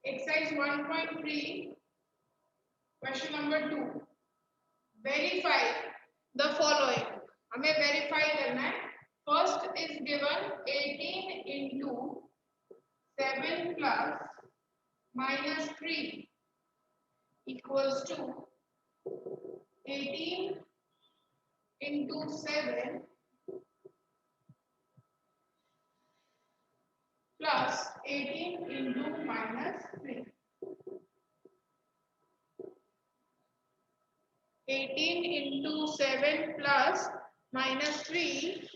Exercise 1.3, question number 2. Verify the following. हमें verify करना है. First is given 18 into 7 plus minus 3 equals to 18 into 7 plus 18 into minus 3. 18 into 7 plus minus 3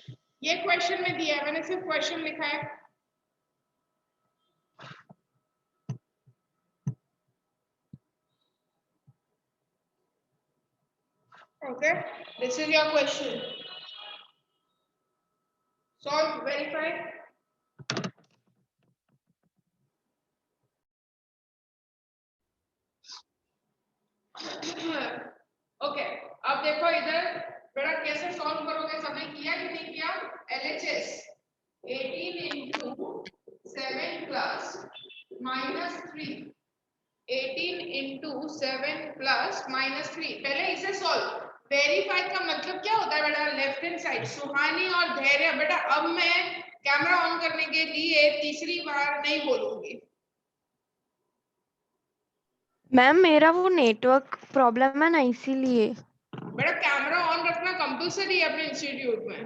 ये question में दिया है, मैंने सिर्फ क्वेश्चन लिखा है. Okay, this is your question. Solve, verify. Okay, अब देखो इधर बेटा कैसे सॉल्व करोगे, सबने किया कि नहीं किया? LHS 18 into 7 plus minus 3, 18 into 7 plus minus 3. पहले इसे सॉल्व. वेरीफाई का मतलब क्या होता है बेटा? Left hand side. सुहानी और धैर्य बेटा, अब मैं कैमरा ऑन करने के लिए तीसरी बार नहीं बोलूंगी. मैम मेरा वो नेटवर्क प्रॉब्लम है ना, इसीलिए. बेटा कैमरा ऑन रखना कंपलसरी है अपने इंस्टीट्यूट में.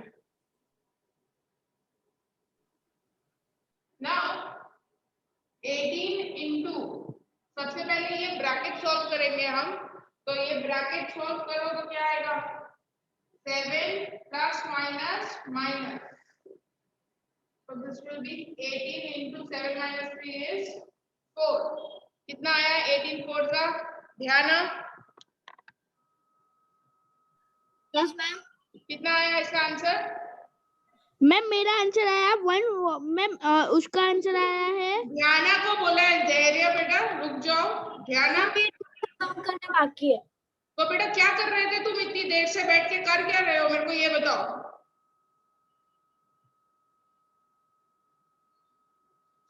नाउ 18 इंटू, सबसे पहले ये ब्रैकेट सॉल्व करेंगे हम. तो ये ब्रैकेट सॉल्व करो तो क्या आएगा? 7 plus minus minus. So this will be 18 into 7 minus 3 is 4. कितना आया? 18 4 का ध्यान. Yes ma'am. कितना आया इसका आंसर? मैम मेरा आंसर आया 1. मैम उसका आंसर आया है. ध्याना को बोला है धैर्य. बेटा रुक जाओ. ध्याना काम करना बाकी है. तो बेटा क्या कर रहे थे तुम इतनी देर से बैठ के? कर क्या रहे हो मेरे को ये बताओ.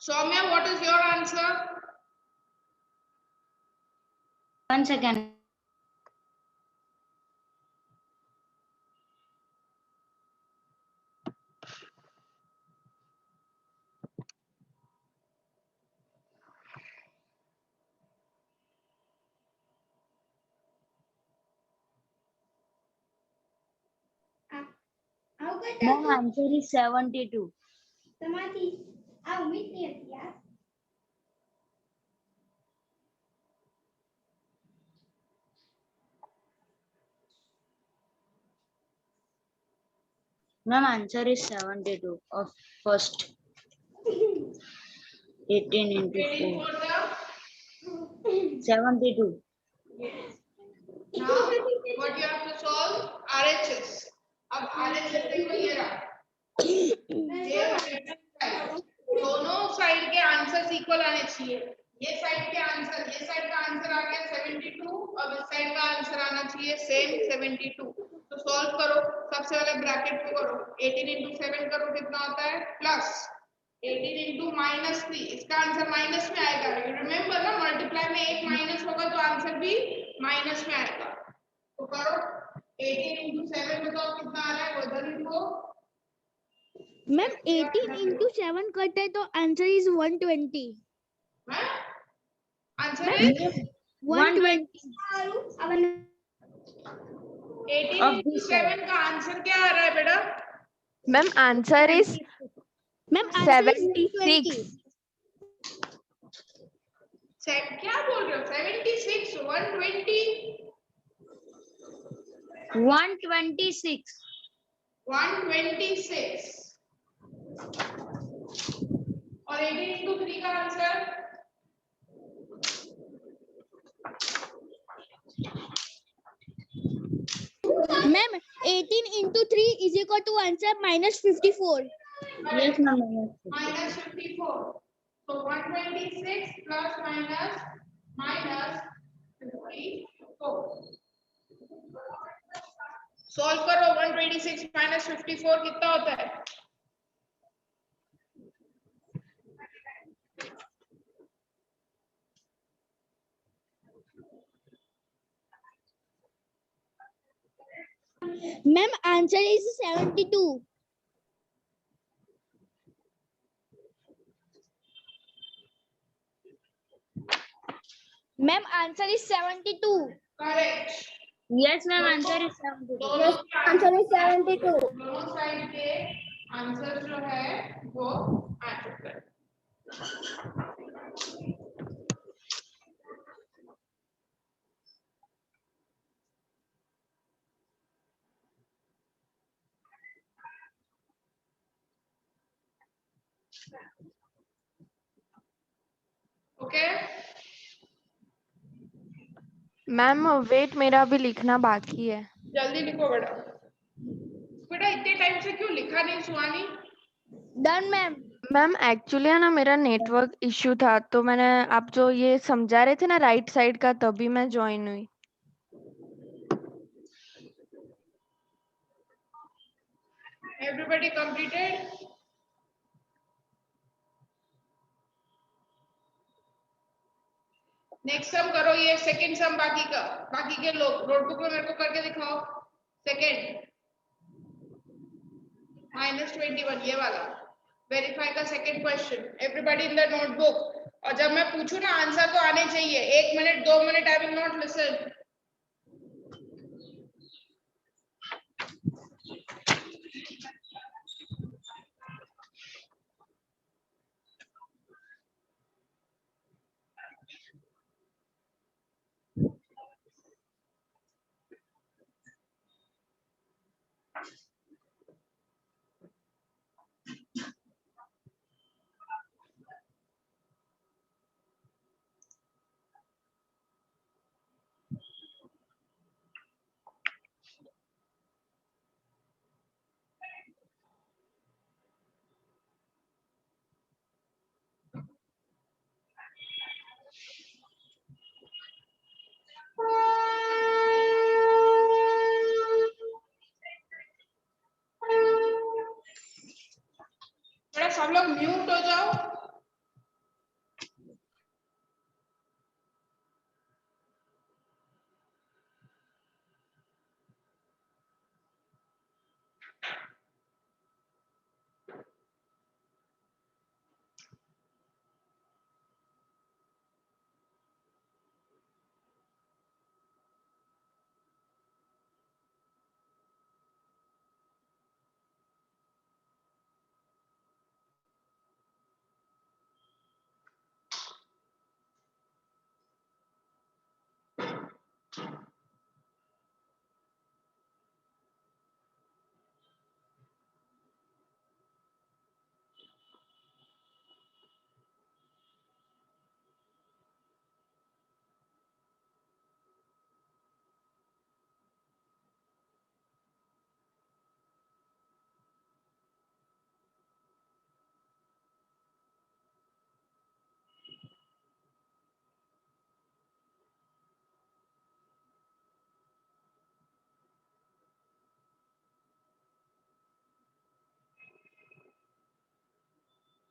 Saumya, what is your answer? 1 second. My answer is 72. Tomati, ummid nahi hoti yaar. Ma'am, answer is 72 of first. 18 into 4. 72. Now what you have to solve? RHS. अब RHS देखो ये रहा. दोनों साइड के आंसर्स इक्वल आने चाहिए. ये साइड के आंसर, ये साइड का आंसर आ गया 72 और इस साइड का आंसर आना चाहिए सेम 72. तो सॉल्व करो. सबसे पहले ब्रैकेट को करो. 18 into 7 करो, कितना होता है? Plus 18 into minus 3. इसका आंसर माइनस में आएगा. यू रिमेम्बर ना, मल्टीप्लाई में एक माइनस होगा तो आंसर भी माइनस में आएगा. तो करो. 18 into 7 बताओ कितना आ रहा है? वो इधर लिखो. मैम 18 into 7 करते हैं तो answer is 120. Answer is 120. 18 into 7 का आंसर क्या आ रहा है बेटा? Ma'am answer is ma'am answer is 76. 20. क्या बोल रहे हो? 76 120 126. 126 और 18 into 3 का answer ma'am 18 into 3 is equal to answer -54. Yes ma'am. -54. So 126 plus minus 54. Solve करो 126 माइनस 54 कितना होता है? Ma'am, answer is 72. Ma'am, answer is 72. Correct. Yes, ma'am, answer is 72. दोनों Answer is 72. दोनों साइड के आंसर जो है वो आ चुका है। ओके मैम वेट, मेरा अभी लिखना बाकी है। जल्दी लिखो बेटा। बेटा इतने टाइम से क्यों लिखा नहीं सुहानी? Done, ma'am. मैम एक्चुअली है ना, मेरा नेटवर्क इश्यू था, तो मैंने आप जो ये समझा रहे थे ना राइट साइड का, तभी मैं ज्वाइन हुई। Everybody completed? नेक्स्ट सम करो, ये सेकंड सम बाकी का, बाकी के लोग नोटबुक में मेरे को करके दिखाओ। सेकंड -21 ये वाला वेरीफाई का second question. Everybody in the notebook. और जब मैं पूछूं ना आंसर तो आने चाहिए। 1 minute 2 minute, I will not listen. थोड़ा सब लोग म्यूट हो जाओ।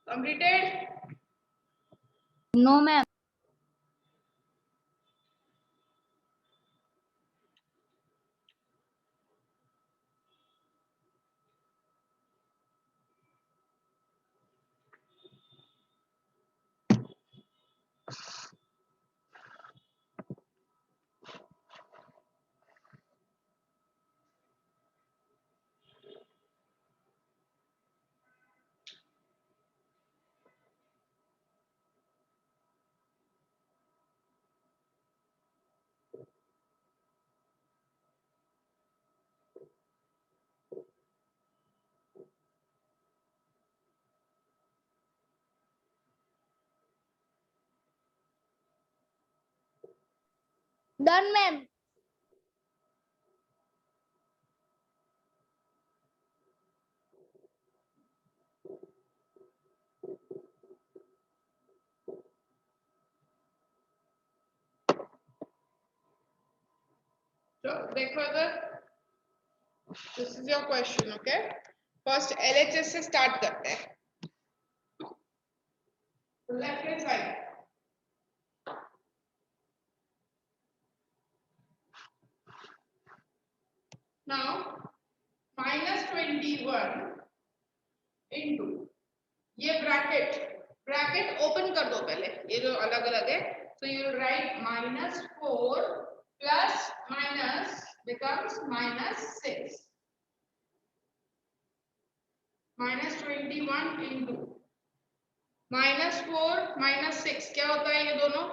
Completed? No, ma'am. Done, ma'am. तो देखो इधर this is your question. Okay, first LHS से स्टार्ट करते हैं. Left hand side. Now -21 into ये ब्रैकेट ओपन कर दो पहले, ये जो अलग अलग है. So you will write -4 plus minus becomes -6. -21 into -4 -6 क्या होता है ये दोनों?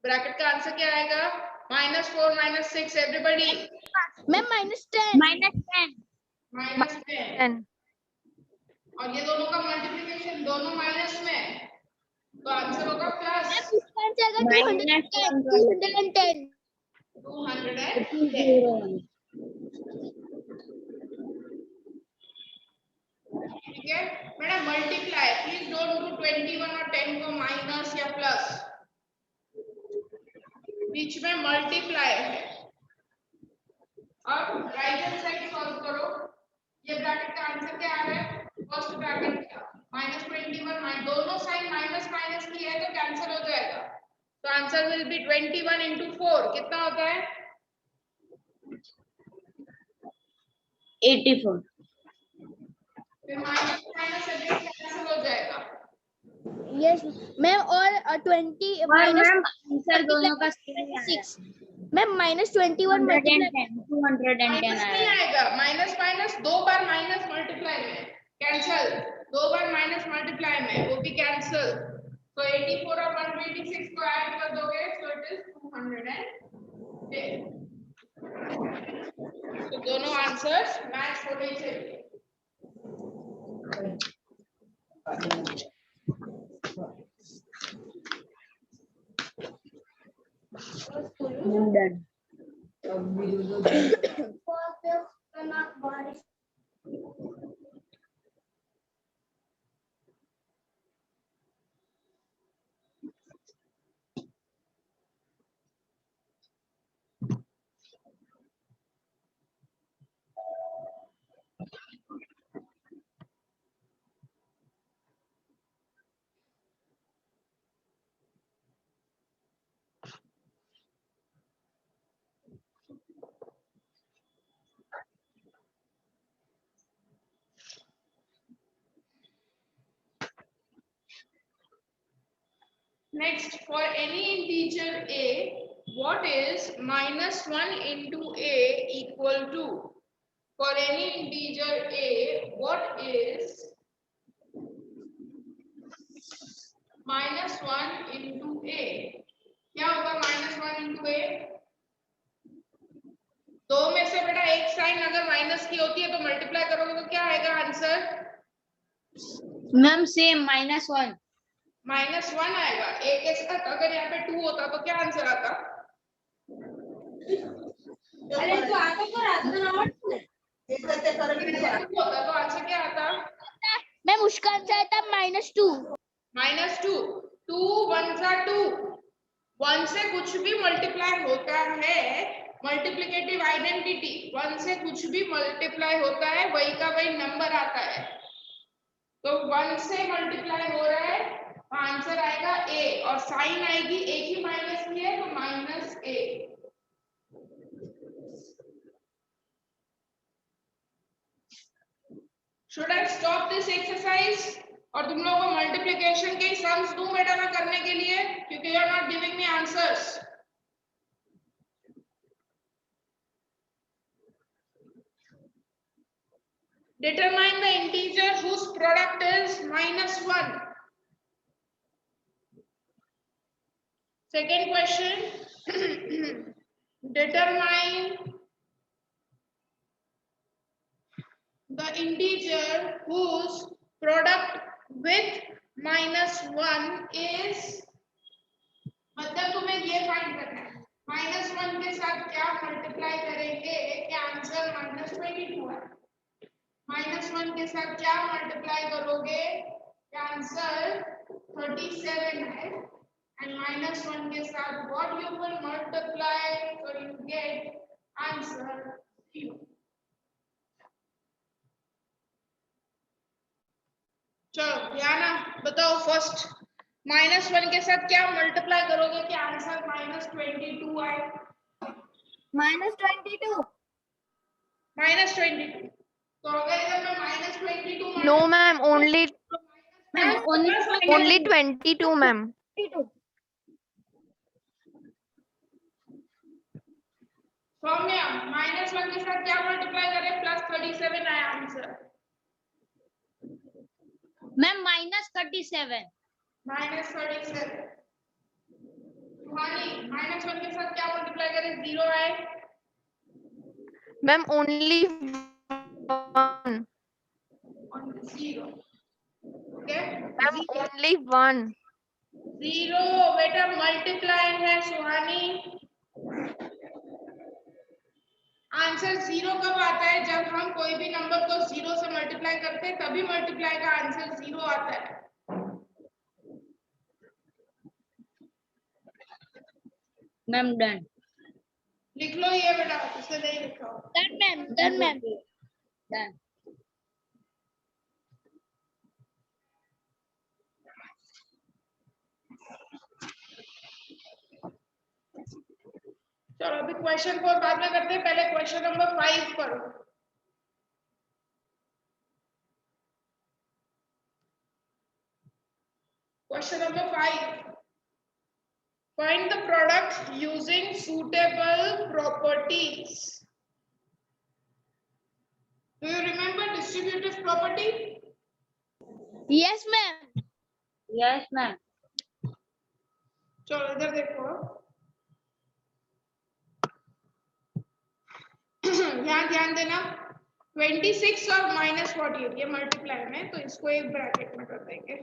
ब्रैकेट का आंसर क्या आएगा? -4 -6. Everybody ma'am -10 -10. 10. और ये दोनों का मल्टीप्लिकेशन दोनों माइनस में, तो आंसर होगा प्लस इसका आंसर आएगा 210 210. ठीक है madam. Multiply please don't do 21 और 10 को माइनस या प्लस, बीच में मल्टीप्लाई है. अब राइट हैंड साइड सॉल्व करो. ये ब्रैकेट का आंसर क्या आ रहा है? फर्स्ट ब्रैकेट का -21 दोनों साइन माइनस माइनस की है तो कैंसिल हो जाएगा. तो आंसर विल बी 21 into 4 कितना होता है? 84. फिर माइनस माइनस कैंसिल हो जाएगा. Yes ma'am. और 20 आंसर दोनों का सेम ही आया. 6 मैम -21 मल्टीप्लाई 210 माइनस नहीं आया. आएगा. माइनस माइनस दो बार माइनस मल्टीप्लाई में कैंसिल, दो बार माइनस मल्टीप्लाई में वो भी कैंसिल. तो 84 और 126 को ऐड कर दोगे सो इट इज 210. तो दोनों आंसर्स मैच होने चाहिए. Done. Next, for any integer a, what is -1 into a equal to? For any integer a, what is -1 into a? क्या होगा -1 into a? दो में से बेटा एक साइन अगर माइनस की होती है तो मल्टीप्लाई करोगे तो क्या आएगा आंसर? Ma'am same -1. -1 आएगा. एक के साथ अगर यहाँ पे 2 होता तो क्या आंसर आता? अरे तो आता तो रात ना होता तो आंसर क्या आता? मैम उसका आंसर आता -2 -2. 2 1 सा 2. 1 से कुछ भी मल्टीप्लाई होता है, मल्टीप्लिकेटिव आइडेंटिटी. 1 से कुछ भी मल्टीप्लाई होता है वही का वही नंबर आता है. तो 1 से मल्टीप्लाई हो रहा है, आंसर आएगा a और साइन आएगी एक ही माइनस की है तो -a. Should I stop this exercise? और तुम लोगों को मल्टीप्लिकेशन के सम्स दूं बेटा मैं करने के लिए, क्योंकि you are not giving me answers. Determine the integer whose product is -1. Second question. Determine the integer whose product with -1 is, मतलब तुम्हें ये फाइंड करना है -1 के साथ क्या मल्टीप्लाई करेंगे कि आंसर -22 है. -1 के साथ क्या मल्टीप्लाई करोगे कि आंसर 37 है. And -1 के साथ what you will multiply so you get answer 0. चलो याना बताओ फर्स्ट -1 के साथ क्या मल्टीप्लाई करोगे कि आंसर -22 आए? -22 -22 तो अगर इधर मैं -22 नो मैम, ओनली Only 22 मैम। 22 सौम्या -1 के साथ क्या मल्टीप्लाई करें? +37 आया आंसर। मैम -37 -37 सुहानी -1 के साथ क्या मल्टीप्लाई करें? 0 आए। Ma'am only 1। और 0 ओके मैम ओनली 1। 0 बेटा मल्टीप्लाई है सुहानी। आंसर 0 कब आता है? जब हम कोई भी नंबर को 0 से मल्टीप्लाई करते हैं तभी मल्टीप्लाई का आंसर 0 आता है। मैम डन लिख लो ये बेटा, इससे नहीं लिखा हो। डन मैम डन चलो अभी क्वेश्चन 4 बाद में करते हैं, पहले क्वेश्चन नंबर 5 करो। Question number 5, find the product using suitable properties. Do you remember distributive property? Yes ma'am yes ma'am चलो इधर देखो यहाँ ध्यान देना, 26 और -48 ये मल्टीप्लाई में, तो इसको एक ब्रैकेट में कर देंगे।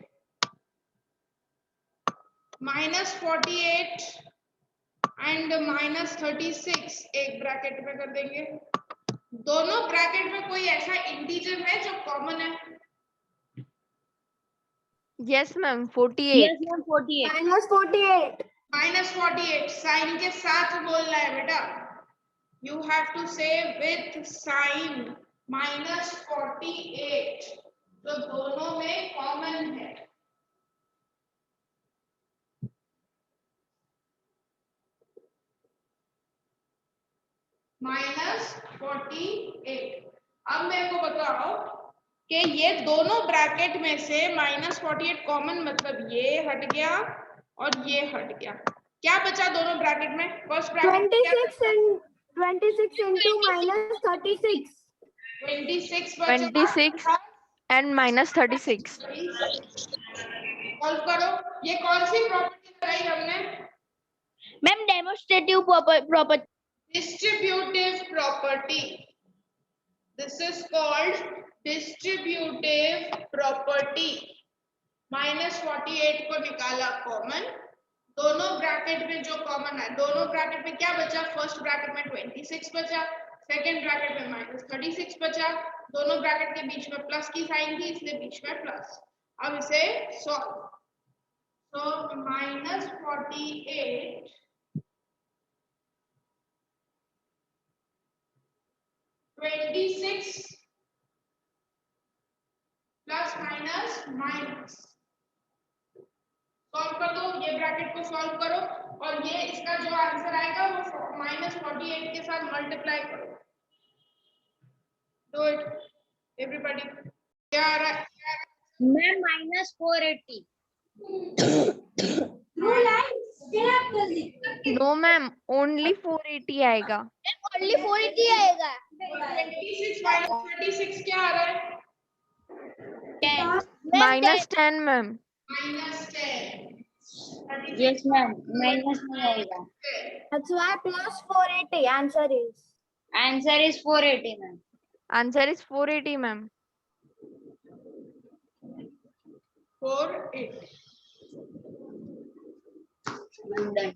-48 एंड -36 एक ब्रैकेट में कर देंगे। दोनों ब्रैकेट में कोई ऐसा इंटीजर है जो कॉमन है? Yes ma'am 48। Yes ma'am 48 -48 sign के साथ बोलना है बेटा। You have to say with sign -48 तो दोनों में कॉमन है। -48। अब मेरे को बताओ कि ये दोनों ब्रैकेट में से -48 कॉमन, मतलब ये हट गया और ये हट गया, क्या बचा दोनों ब्रैकेट में? फर्स्ट ब्रैकेट 26 into -36 26 बचा। 26 एंड -36। सॉल्व करो। ये कौन सी प्रॉपर्टी लगाई हमने? Ma'am demonstrative property Distributive property. This is called distributive property. -48 को निकाला कॉमन, दोनों ब्रैकेट में जो कॉमन है, दोनों ब्रैकेट में क्या बचा? फर्स्ट ब्रैकेट में 26 बचा, सेकंड ब्रैकेट में -36 बचा, दोनों ब्रैकेट के बीच में प्लस की साइन थी इसलिए बीच में प्लस। अब इसे सॉल्व, तो -48 26 प्लस माइनस सॉल्व कर दो, ये ब्रैकेट को सॉल्व करो और ये इसका जो आंसर आएगा वो -48 के साथ मल्टीप्लाई करो। Do it everybody. क्या आ रहा है? मैम -480 नो मैम ओनली 480 आएगा। ओनली 480 आएगा। 26 -36 क्या आ रहा है? 10 मैम। -10। यस मैम -9 आएगा। That's why +480 answer is answer is 480 ma'am. Answer is 480 ma'am. 480। Done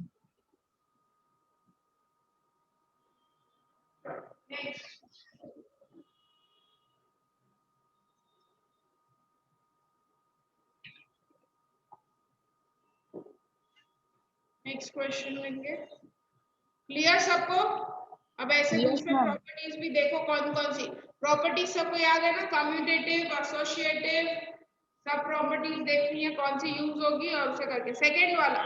next question लेंगे। क्लियर सबको? अब ऐसे Yes, दूसरे ma'am. प्रॉपर्टीज भी देखो कौन कौन सी प्रॉपर्टीज सबको याद है ना? कम्यूटेटिव, एसोसिएटिव, सब प्रॉपर्टीज देखनी है कौन सी यूज होगी और उसे करके। सेकेंड वाला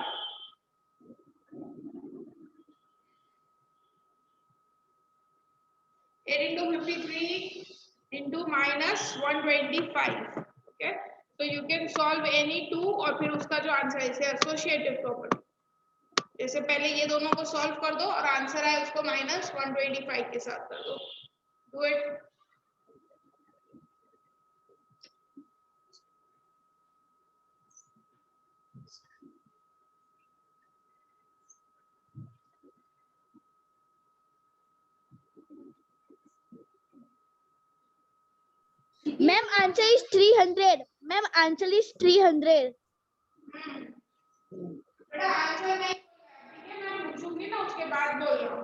(8 into 53 into -125). ओके, तो you can solve any two और फिर उसका जो आंसर है इसे एसोसिएटिव प्रॉपर्टी, जैसे पहले ये दोनों को सॉल्व कर दो और आंसर आए उसको -125 के साथ कर दो। Do it. Ma'am, answer is 300. Ma'am, answer is 300. बेटा आंसर नहीं, ठीक है, मैं पूछूंगी ना उसके बाद बोलो।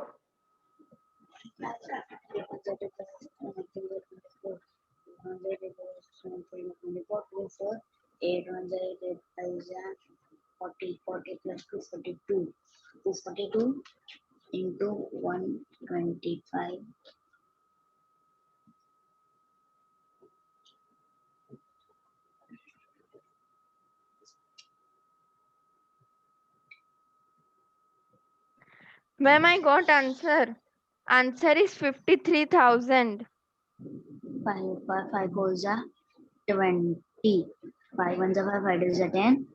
Forty plus 242. 242 into 125. Ma'am, I got answer. Answer is 53,000. 5 goes are 20. 5 ones are 5, 5 is a 10.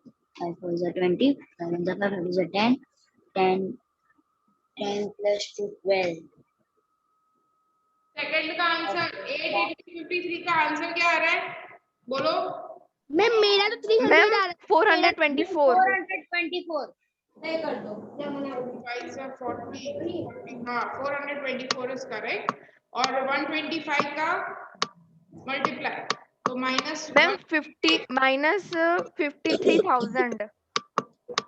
5 4 is a 20. 5 ones are 5, 5 is a 10. 10 plus 2, 12. Second का आंसर 8 into 53 का आंसर क्या आ रहा है बोलो। Ma'am, मेरा तो 300 Ma'am, आ रहा है। 424. 424. नहीं कर दो जब मैंने 5 से 40, हाँ 424 इज करेक्ट। और 125 का मल्टीप्लाई तो माइनस Ma'am, 53,000.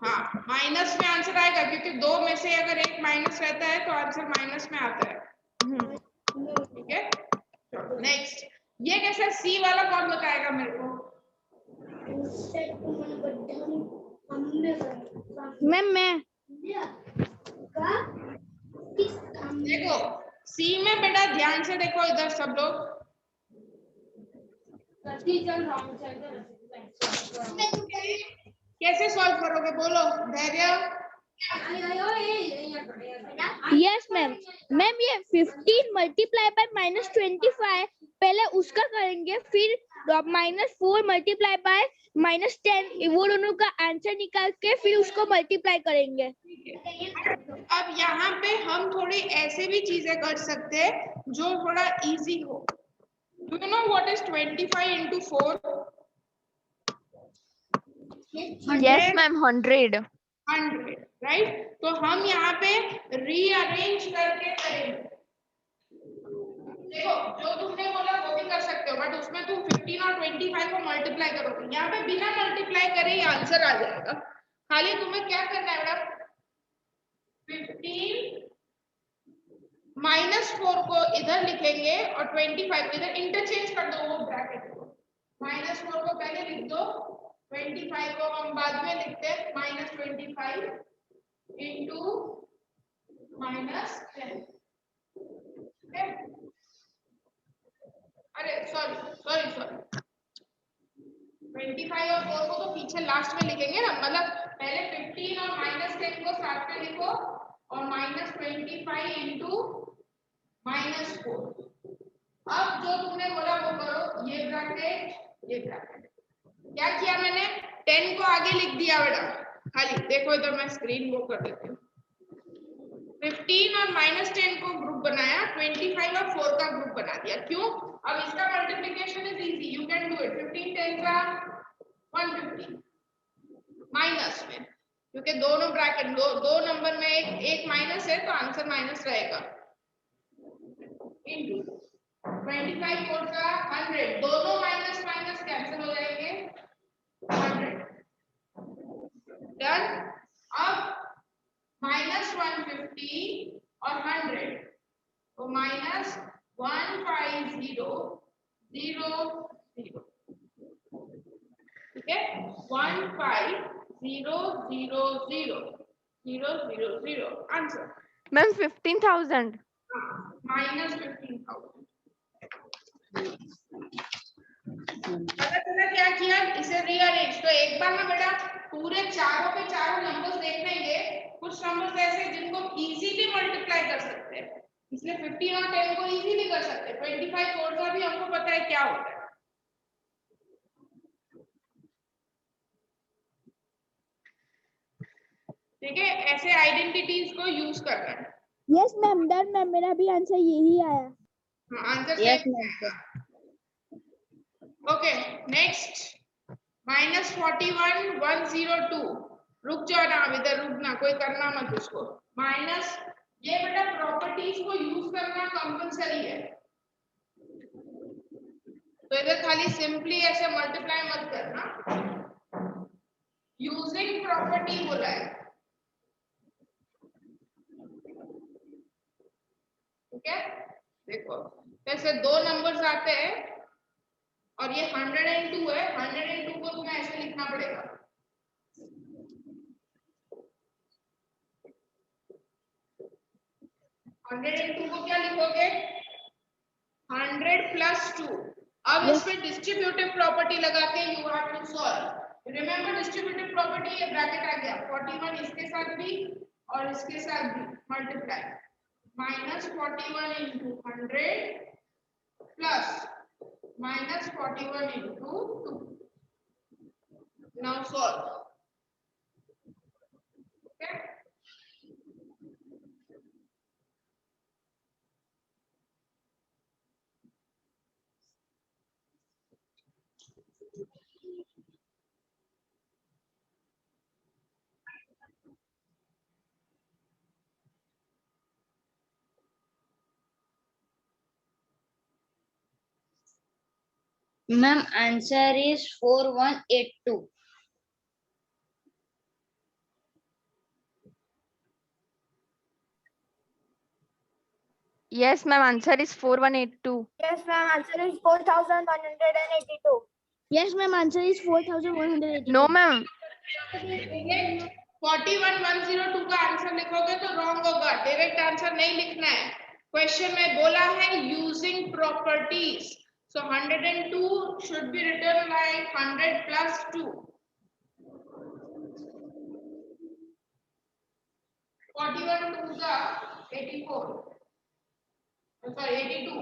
हाँ माइनस में आंसर आएगा क्योंकि दो में से अगर एक माइनस रहता है तो आंसर माइनस में आता है। ठीक है, चलो नेक्स्ट। ये कैसा सी वाला कौन बताएगा मेरे को? Ma'am, मैं देखो सी में बेटा ध्यान से देखो इधर सब लोग। चल रॉन्ग कैसे सॉल्व करोगे बोलो धैर्य। Yes, ma'am. Ma'am, ये 15 multiply by -25 पहले उसका करेंगे, फिर -4 multiply by -10 वो दोनों का आंसर निकाल के फिर उसको मल्टीप्लाई करेंगे। अब यहाँ पे हम थोड़ी ऐसे भी चीजें कर सकते हैं जो थोड़ा इजी हो। Do you know what is 25 into 4? Yes, ma'am, 100. 100, right? तो हम यहाँ पे रीअरेंज करके करेंगे। देखो जो तुमने बोला वो भी कर सकते हो बट उसमें तुम 15 और 25 को मल्टीप्लाई करोगे। यहाँ पे बिना मल्टीप्लाई करे ही आंसर आ जाएगा। खाली तुम्हें क्या करना है बेटा, 15 -4 को इधर लिखेंगे और 25 इधर इंटरचेंज कर दो वो ब्रैकेट को। -4 को पहले लिख दो, 25 को हम बाद में लिखते हैं -25 into -10। अरे सॉरी 25 और 4 को तो पीछे लास्ट में लिखेंगे ना, मतलब पहले 15 और -10 को साथ में लिखो और -25 into -4। अब जो तुमने बोला वो करो, ये ब्रैकेट क्या किया मैंने, 10 को आगे लिख दिया बेटा। खाली देखो इधर मैं स्क्रीन वो कर देती हूँ। 15 और -10 को ग्रुप बनाया, 25 और 4 का ग्रुप बना दिया। क्यों? अब इसका multiplication is easy, you can do it. 15 10 का 150 माइनस में, क्योंकि दोनों ब्रैकेट दो नंबर में एक माइनस है तो आंसर माइनस रहेगा। इनटू 25 4 का 100, दोनों माइनस माइनस कैंसिल हो जाएंगे, 100 डन। अब -150 और 100 तो -150 0 0 ठीक है, 150 0 0 0 0 0 आंसर। Ma'am, 15,000. -15,000। अगर तुमने क्या किया, इज रीअरेंज। तो एक बार ना बेटा पूरे चारों के चारों नंबर्स देख लेंगे, कुछ नंबर्स ऐसे हैं जिनको इजीली मल्टीप्लाई कर सकते हैं, इसलिए 15 और 10 को इजीली कर सकते हैं। 25 4 का भी हमको पता है क्या होता है। ठीक है, ऐसे आइडेंटिटीज को यूज करना है। यस मैम, डन मैम, मेरा भी आंसर यही आया। Answer yes same ma'am. Okay next -41 102। रुक जाओ ना, इधर रुकना, कोई करना मत उसको। माइनस, ये बेटा प्रॉपर्टीज को यूज करना कंपलसरी है, तो इधर खाली सिंपली ऐसे मल्टीप्लाई मत करना, यूजिंग प्रॉपर्टी बोला है। ठीक है, देखो ऐसे दो नंबर्स आते हैं और ये 102 है, 102 को तुम्हें ऐसे लिखना पड़ेगा। 102 को क्या लिखोगे? 100 प्लस 2। अब इसमें डिस्ट्रीब्यूटिव प्रॉपर्टी लगा के you have to solve. Remember distributive property, ये ब्रैकेट आ गया 41 इसके साथ भी और इसके साथ भी multiply, -41 into 100 plus -41 into 2. Now solve. Okay. Ma'am, answer is 4182. Yes, ma'am. Answer is 4182. Yes, ma'am. Answer is 4182. Yes ma'am, answer is 4182। No, ma'am. 41102 का आंसर लिखोगे तो रॉन्ग होगा, डायरेक्ट आंसर नहीं लिखना है। क्वेश्चन में बोला है using properties, so 102 should be written like 100 plus 2। 41 2 का 84, सॉरी 82।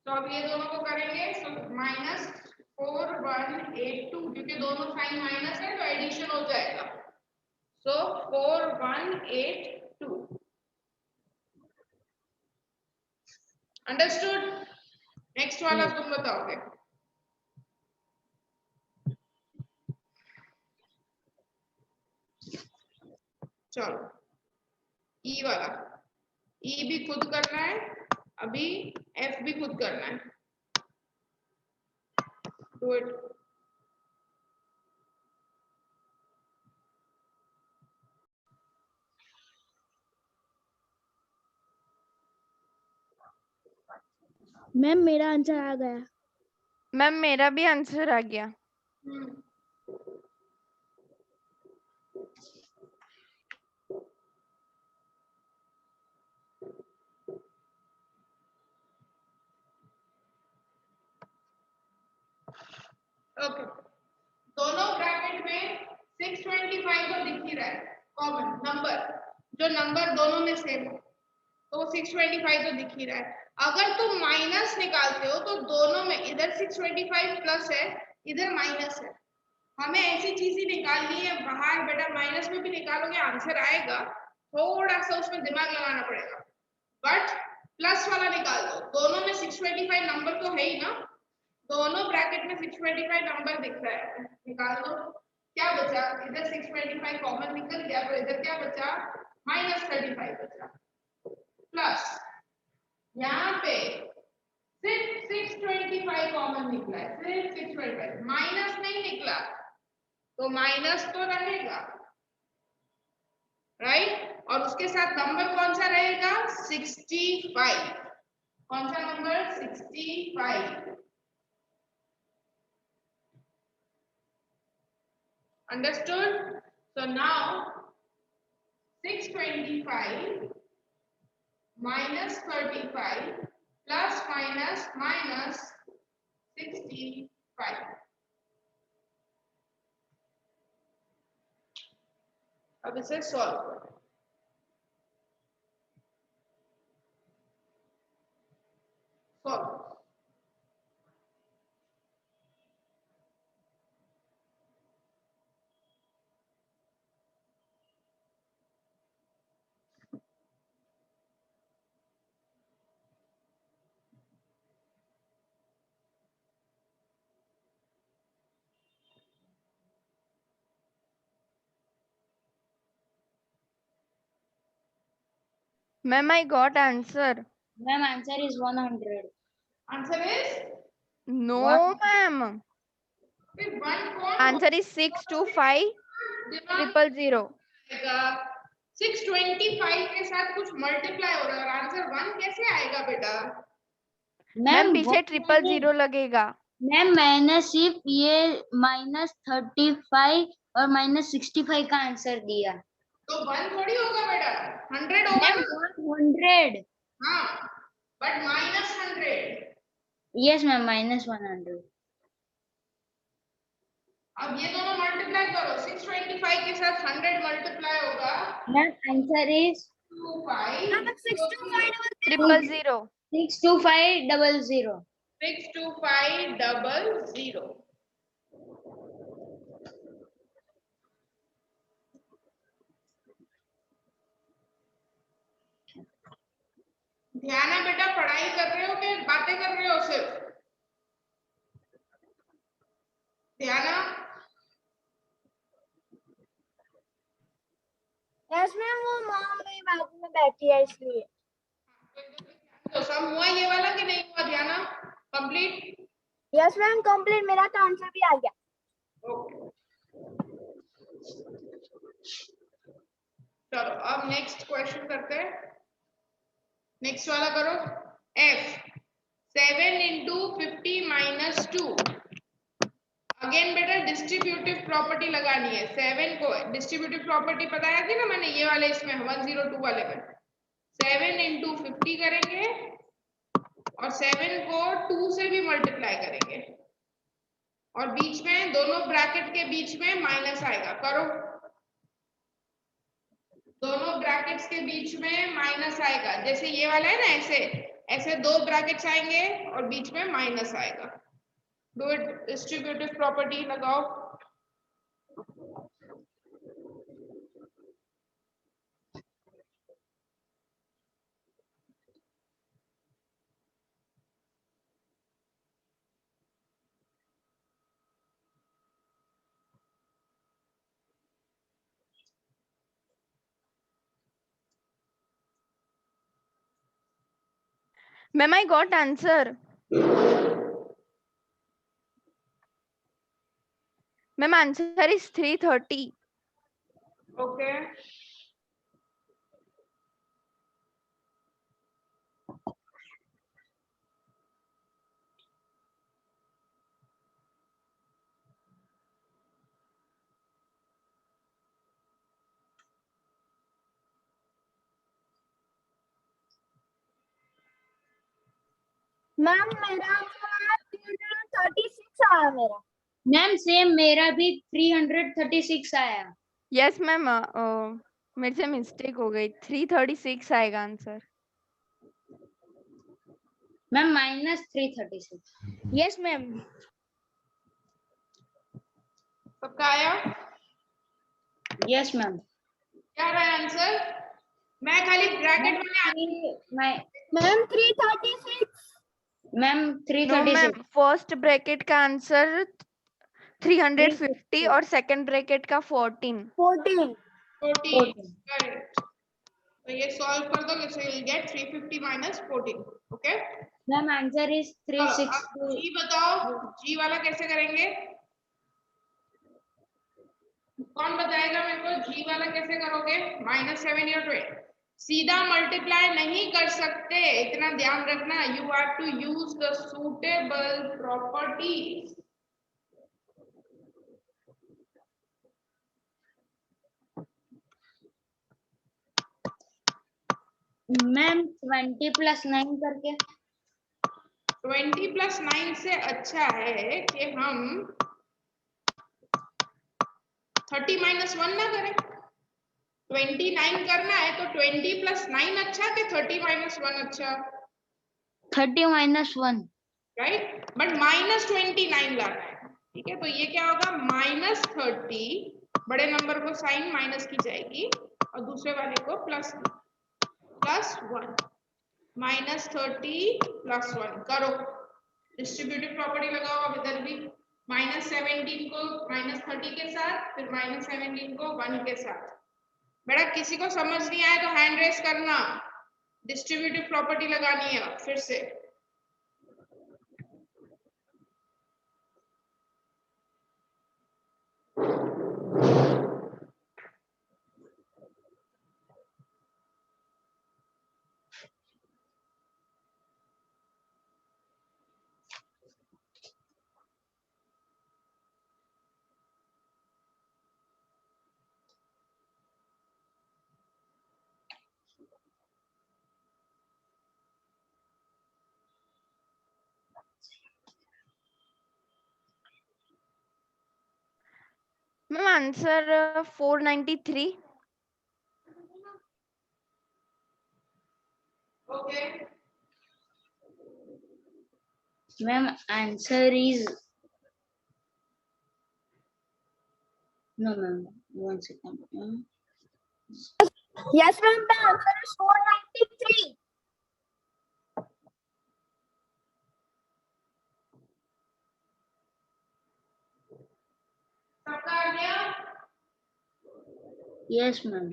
तो अब ये दोनों को करेंगे, सो -4182, क्योंकि दोनों साइन माइनस है तो एडिशन हो जाएगा, सो 4182। अंडरस्टूड? नेक्स्ट वाला तुम बताओगे। चलो ई वाला, ई भी खुद करना है, अभी एफ भी खुद करना है। Do it. मैम मेरा आंसर आ गया। मैम मेरा भी आंसर आ गया। ओके, दोनों ब्रैकेट में 625 तो दिख ही रहा है, कॉमन नंबर, जो नंबर दोनों में सेम है तो 625 तो दिख ही रहा है। अगर तुम माइनस निकालते हो तो दोनों में, इधर 625 प्लस है, इधर माइनस है, हमें ऐसी चीज ही निकालनी है बाहर। बेटा माइनस में भी निकालोगे आंसर आएगा, थोड़ा सा उसमें दिमाग लगाना पड़ेगा, बट प्लस वाला निकाल दो। दोनों में 625 नंबर तो है ही ना, दोनों ब्रैकेट में 625 नंबर दिख रहा है, निकाल दो। क्या बचा? इधर 625 कॉमन निकल गया, तो इधर क्या बचा? -35 बचा, प्लस यहाँ पे सिर्फ 625 कॉमन निकला है, सिर्फ 625, माइनस नहीं निकला, तो माइनस तो रहेगा, राइट? और उसके साथ नंबर कौन सा रहेगा? 65। कौन सा number? 65। Understood? So now 625 minus 35 plus minus minus 65. 5। अब इसे सॉल्व करो। Solve. Ma'am, I got answer. Ma'am, answer is 100. Answer is No, ma'am. फिर 1 कौन Answer is 625 000. आएगा? 625 के साथ कुछ मल्टीप्लाई हो रहा है और आंसर 1 कैसे आएगा बेटा? मैम पीछे 000 लगेगा। मैम मैंने सिर्फ ये -35 और -65 का आंसर दिया। तो 1 थोड़ी होगा बेटा, 100 होगा मैम ना? 100। हाँ, बट -100। Yes ma'am, -100। अब ये दोनों मल्टीप्लाई करो, 625 के साथ 100 मल्टीप्लाई होगा मैम आंसर इज 25 000. 62500। 62500। ध्यान है बेटा, पढ़ाई कर रहे हो कि बातें कर रहे हो सिर्फ? ध्यान है? यस मैम, वो मॉम मेरी बाजू में बैठी है इसलिए। तो सम हुआ ये वाला कि नहीं हुआ? ध्यान है? कंप्लीट? Yes ma'am, complete. मेरा तो आंसर भी आ गया। ओके, चलो अब नेक्स्ट क्वेश्चन करते हैं। नेक्स्ट वाला करो। F 7 into 50 minus 2। अगेन बेटा डिस्ट्रीब्यूटिव प्रॉपर्टी लगानी है। 7 को डिस्ट्रीब्यूटिव प्रॉपर्टी बताया थी ना मैंने, ये वाले इसमें 102 वाले में 7 into 50 करेंगे और 7 को 2 से भी मल्टीप्लाई करेंगे और बीच में दोनों ब्रैकेट के बीच में माइनस आएगा। करो, दोनों ब्रैकेट्स के बीच में माइनस आएगा। जैसे ये वाला है ना, ऐसे ऐसे 2 ब्रैकेट्स आएंगे और बीच में माइनस आएगा। डू इट, डिस्ट्रीब्यूटिव प्रॉपर्टी लगाओ। Ma'am, I got answer. Ma'am, answer is 330. Okay, ma'am मेरा आंसर 336 आया मेरा। मैम सेम मेरा भी 336 आया। Yes, ma'am. मेरे से मिस्टेक हो गई। 336 आएगा आंसर। मैम -336। Yes ma'am. सबका आया? Yes ma'am. क्या रहा है आंसर? मैं खाली ब्रैकेट में ma'am 336। Ma'am No, 336। ma'am. First bracket का आंसर 350 और सेकंड ब्रैकेट का 14. 14। 14। करेक्ट। तो ये सॉल्व कर दो, so you'll get 350 minus 14। Okay, ma'am answer is अब 360। जी बताओ, जी वाला कैसे करेंगे? कौन बताएगा मेरे को? जी वाला कैसे करोगे? -7 या 12 सीधा मल्टीप्लाई नहीं कर सकते, इतना ध्यान रखना। You have to use the suitable properties. Ma'am 20 + 9 करके। 20 + 9 से अच्छा है कि हम 30 - 1 ना करें। 29 करना है तो 20 + 9 अच्छा कि 30 - 1 अच्छा, 30 - 1। राइट। बट -29 लाना है, ठीक है। तो ये क्या होगा, -30, बड़े नंबर को साइन माइनस की जाएगी और दूसरे वाले को प्लस +1, -30 + 1 करो, डिस्ट्रीब्यूटिव प्रॉपर्टी लगाओ। अब इधर भी -17 को -30 के साथ, फिर -17 को 1 के साथ। बेटा किसी को समझ नहीं आया तो हैंड रेस करना, डिस्ट्रीब्यूटिव प्रॉपर्टी लगानी है फिर से। Ma'am answer 493। Okay, ma'am answer is no ma'am 1 second। Yes, ma'am. The answer is 493. सबका आ गया? Yes ma'am.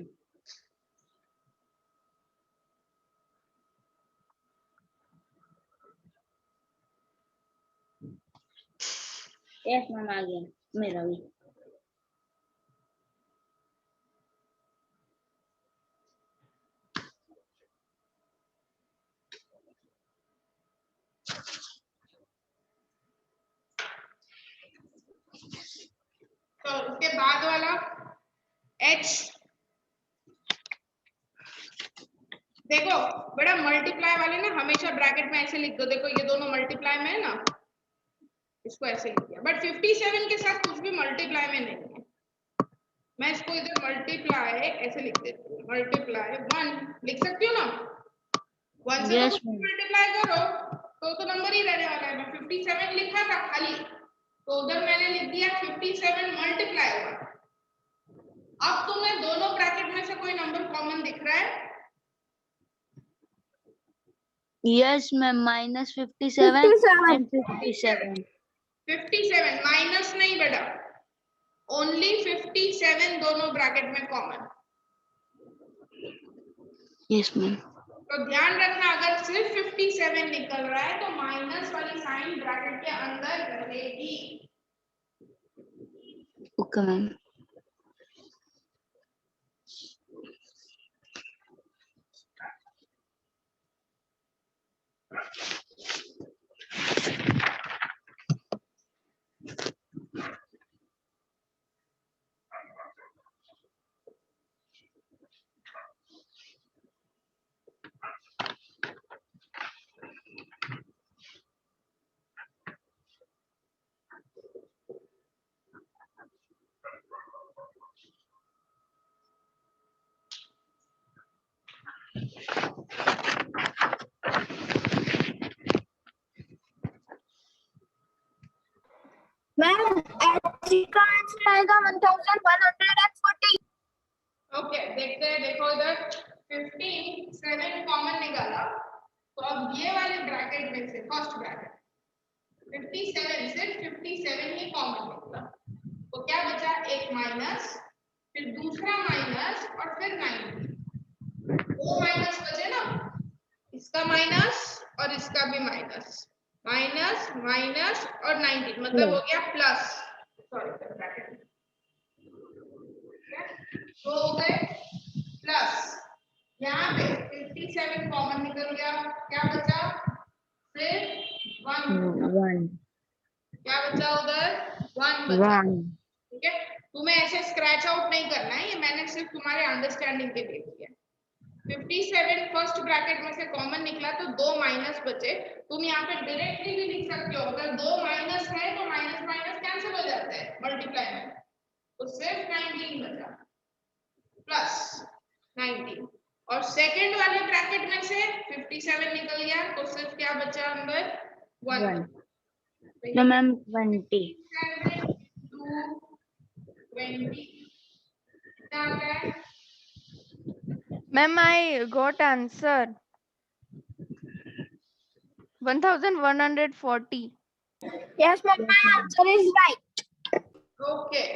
यस मैम आ गया मेरा भी। तो उसके बाद वाला h, देखो बेटा मल्टीप्लाई वाले ना हमेशा ब्रैकेट में ऐसे लिख दो। देखो ये दोनों मल्टीप्लाई में है ना, इसको ऐसे लिख दिया। बट 57 के साथ कुछ भी मल्टीप्लाई में नहीं है। मैं इसको इधर मल्टीप्लाई ऐसे लिख देती हूँ, मल्टीप्लाई 1 लिख सकती हूँ ना, 1 से Yes, तो ma'am. मल्टीप्लाई करो तो नंबर ही रहने वाला है। मैं 57 लिखा था खाली, तो उधर मैंने लिख दिया 57 मल्टीप्लाई 1। अब तुम्हें दोनों ब्रैकेट में से कोई नंबर कॉमन दिख रहा है? Yes ma'am -57 and 57। 57 माइनस नहीं बेटा, ओनली 57 दोनों ब्रैकेट में कॉमन। Yes ma'am. तो ध्यान रखना, अगर सिर्फ 57 निकल रहा है तो माइनस वाली साइन ब्रैकेट के अंदर रहेगी। Okay ma'am. Ma'am, h का आंसर आएगा 1140। ओके, देखते हैं। देखो इधर 57 कॉमन निकाला, तो अब ये वाले ब्रैकेट में से फर्स्ट ब्रैकेट 57 से 57 ही कॉमन निकला, तो क्या बचा, एक माइनस, फिर दूसरा माइनस और फिर 90। दो माइनस बचे ना, इसका माइनस और इसका भी माइनस, माइनस माइनस और 90 मतलब हो गया प्लस, सॉरी ब्रैकेट तो हो गए प्लस। यहाँ पे 57 कॉमन निकल गया, क्या बचा, फिर 1 क्या बचा उधर, 1 बचा। ठीक है, तुम्हें ऐसे स्क्रैच आउट नहीं करना है, ये मैंने सिर्फ तुम्हारे अंडरस्टैंडिंग के लिए किया। 57 फर्स्ट ब्रैकेट में से कॉमन निकला तो 2 माइनस बचे। तुम यहाँ पे डायरेक्टली भी लिख सकते हो, अगर 2 माइनस है तो माइनस माइनस कैंसिल हो जाते हैं मल्टीप्लाई में, तो सिर्फ 19 बचा प्लस 19। और सेकंड वाले ब्रैकेट में से 57 निकल गया तो सिर्फ क्या बचा अंदर 1। No मैम 20 20 कितना आता है? Ma'am I got answer 1140. Yes, ma'am. My answer is right. Okay.